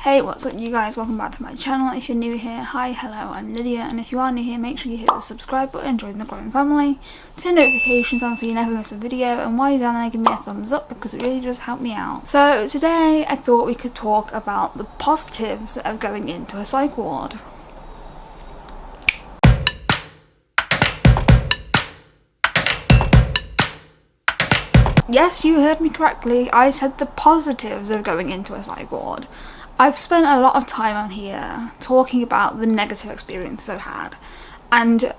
Hey, what's up you guys, welcome back to my channel. If you're new here, hi, hello, I'm Lydia, and if you are new here, make sure you hit the subscribe button, join the growing family, turn notifications on so you never miss a video, and while you're down there, give me a thumbs up because it really does help me out. So today I thought we could talk about the positives of going into a psych ward. Yes, you heard me correctly, I said the positives of going into a psych ward. I've spent a lot of time on here talking about the negative experiences I've had, and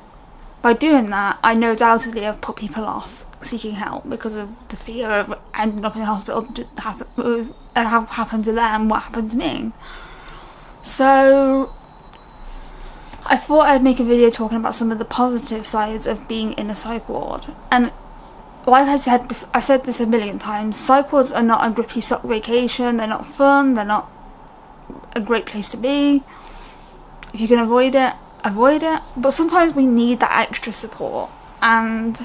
by doing that I no doubtedly have put people off seeking help because of the fear of ending up in the hospital and have happened to them what happened to me. So I thought I'd make a video talking about some of the positive sides of being in a psych ward. And like I said before, I've said this a million times, psych wards are not a grippy sock vacation, they're not fun, they're not a great place to be. If you can avoid it, avoid it. But sometimes we need that extra support, and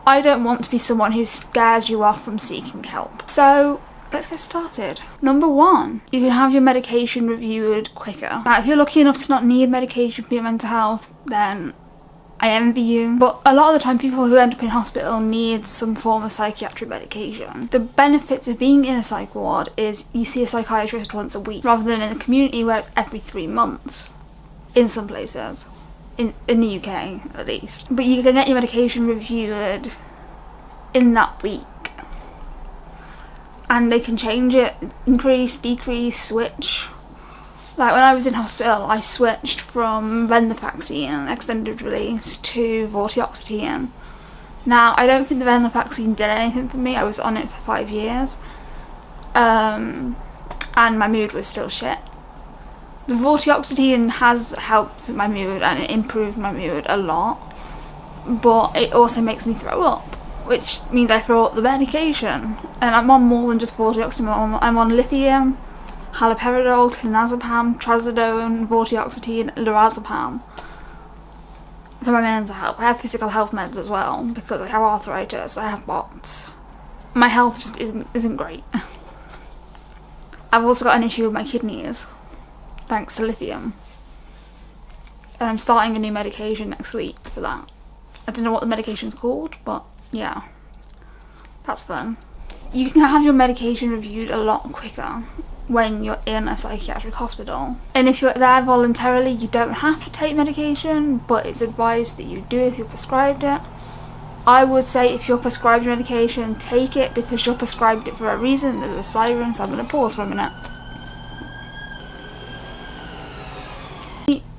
I don't want to be someone who scares you off from seeking help. So let's get started. Number one, you can have your medication reviewed quicker. Now, if you're lucky enough to not need medication for your mental health, then I envy you. But a lot of the time people who end up in hospital need some form of psychiatric medication. The benefits of being in a psych ward is you see a psychiatrist once a week rather than in the community where it's every 3 months in some places, in the UK at least. But you can get your medication reviewed in that week and they can change it, increase, decrease, switch. Like when I was in hospital, I switched from venlafaxine, extended release, to vortioxetine. Now, I don't think the venlafaxine did anything for me. I was on it for 5 years. And my mood was still shit. The vortioxetine has helped my mood and it improved my mood a lot. But it also makes me throw up, which means I throw up the medication. And I'm on more than just vortioxetine. I'm on lithium, haloperidol, clonazepam, trazodone, vortioxetine, lorazepam for my mental health. I have physical health meds as well because I have arthritis, I have POTS. My health just isn't great. I've also got an issue with my kidneys thanks to lithium, and I'm starting a new medication next week for that. I don't know what the medication's called, but yeah, that's fun. You can have your medication reviewed a lot quicker when you're in a psychiatric hospital. And if you're there voluntarily, you don't have to take medication, but it's advised that you do if you're prescribed it. I would say if you're prescribed medication, take it because you're prescribed it for a reason. There's a siren, so I'm going to pause for a minute.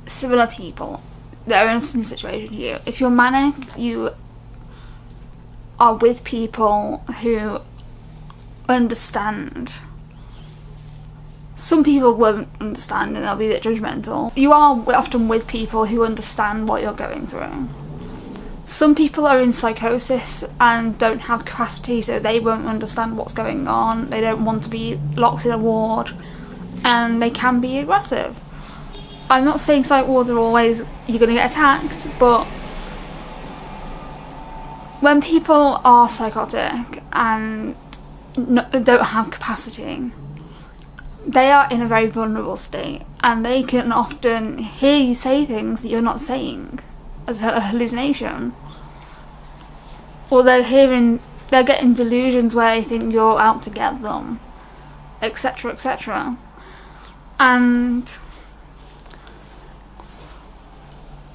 Similar people that are in a similar situation here. If you're manic, you are with people who understand. Some people won't understand and they'll be a bit judgmental. You are often with people who understand what you're going through. Some people are in psychosis and don't have capacity, so they won't understand what's going on. They don't want to be locked in a ward and they can be aggressive. I'm not saying psych wards are always you're going to get attacked, but when people are psychotic and don't have capacity, they are in a very vulnerable state and they can often hear you say things that you're not saying as a hallucination, or they're getting delusions where they think you're out to get them, etc, etc. And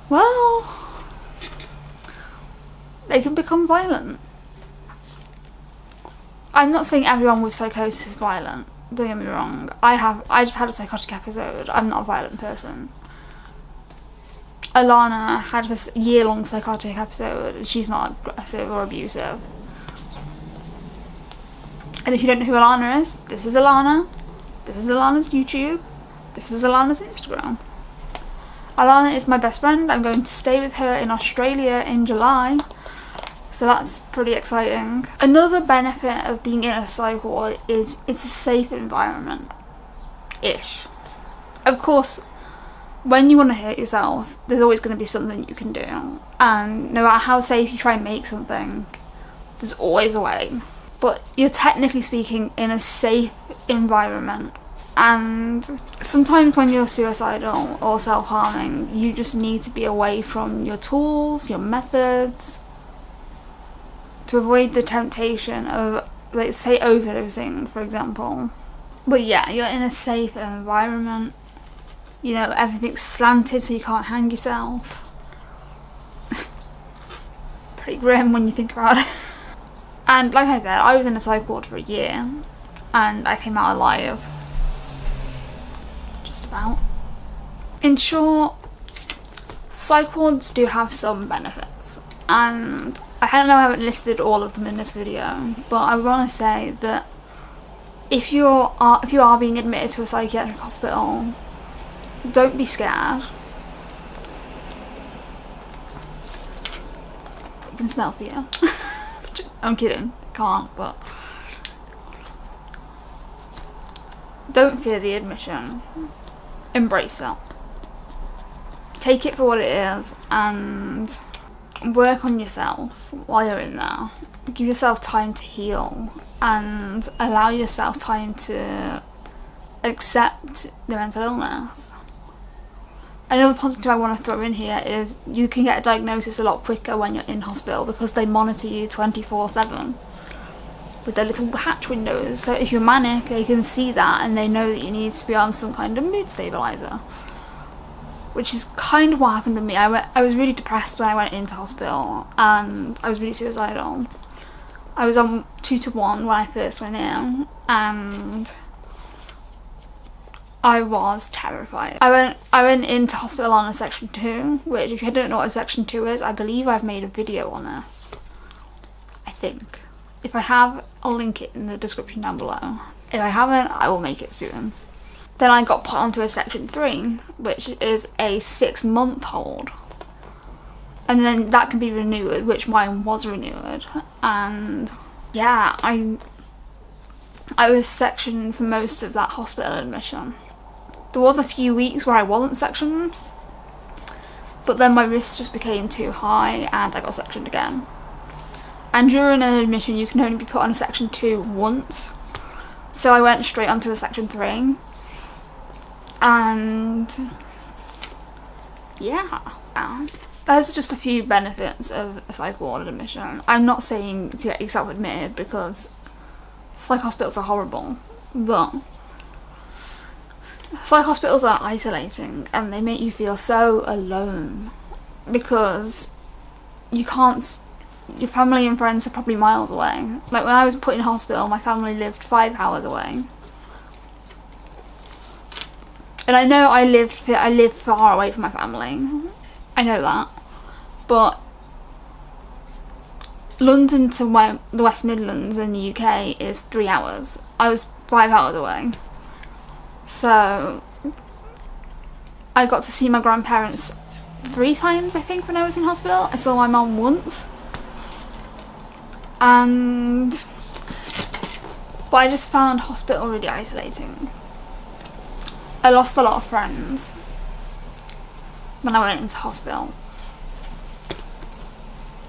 well, they can become violent. I'm not saying everyone with psychosis is violent, don't get me wrong. I just had a psychotic episode. I'm not a violent person. Alana had this year-long psychotic episode and she's not aggressive or abusive. And if you don't know who Alana is, this is Alana. This is Alana's YouTube. This is Alana's Instagram. Alana is my best friend. I'm going to stay with her in Australia in July. So that's pretty exciting. Another benefit of being in a psych ward is it's a safe environment-ish. Of course, when you want to hurt yourself, there's always going to be something you can do. And no matter how safe you try and make something, there's always a way. But you're technically speaking in a safe environment And sometimes when you're suicidal or self-harming, you just need to be away from your tools, your methods, to avoid the temptation of, let's say, overdosing, for example. But yeah, you're in a safe environment. You know, everything's slanted so you can't hang yourself. Pretty grim when you think about it. And like I said, I was in a psych ward for a year and I came out alive. Just about. In short, psych wards do have some benefits, and I haven't listed all of them in this video, but I want to say that if you are being admitted to a psychiatric hospital, don't be scared. I can smell fear. I'm kidding, can't, but don't fear the admission. Embrace it. Take it for what it is and work on yourself while you're in there. Give yourself time to heal and allow yourself time to accept the mental illness. Another positive I want to throw in here is you can get a diagnosis a lot quicker when you're in hospital because they monitor you 24/7 with their little hatch windows. So if you're manic, they can see that and they know that you need to be on some kind of mood stabiliser. Which is kind of what happened with me. I was really depressed when I went into hospital and I was really suicidal. I was on 2-to-1 when I first went in and I was terrified. I went into hospital on a section 2, which if you don't know what a section 2 is, I believe I've made a video on this. I think. If I have, I'll link it in the description down below. If I haven't, I will make it soon. Then I got put onto a section 3, which is a 6-month hold. And then that can be renewed, which mine was renewed. And yeah, I was sectioned for most of that hospital admission. There was a few weeks where I wasn't sectioned, but then my risk just became too high and I got sectioned again. And during an admission you can only be put on a section 2 once. So I went straight onto a section 3. And yeah, those are just a few benefits of a psych ward admission. I'm not saying to get yourself admitted because psych hospitals are horrible, but psych hospitals are isolating and they make you feel so alone because your family and friends are probably miles away. Like when I was put in hospital, my family lived 5 hours away. And I know I live far away from my family. I know that. But London to the West Midlands in the UK is 3 hours. I was 5 hours away. So I got to see my grandparents 3 times, I think, when I was in hospital. I saw my mum once. But I just found hospital really isolating. I lost a lot of friends when I went into hospital.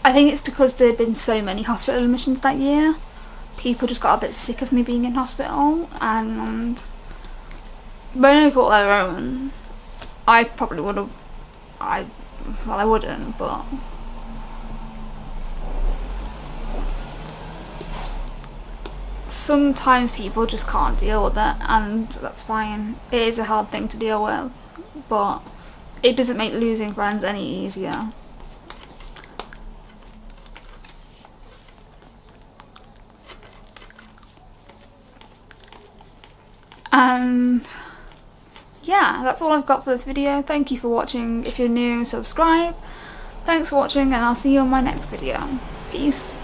I think it's because there had been so many hospital admissions that year. People just got a bit sick of me being in hospital, and by no fault of their own, I probably would have. Well, I wouldn't, but sometimes people just can't deal with it, and that's fine. It is a hard thing to deal with, but it doesn't make losing friends any easier. And yeah, that's all I've got for this video. Thank you for watching. If you're new, subscribe. Thanks for watching, and I'll see you on my next video. Peace.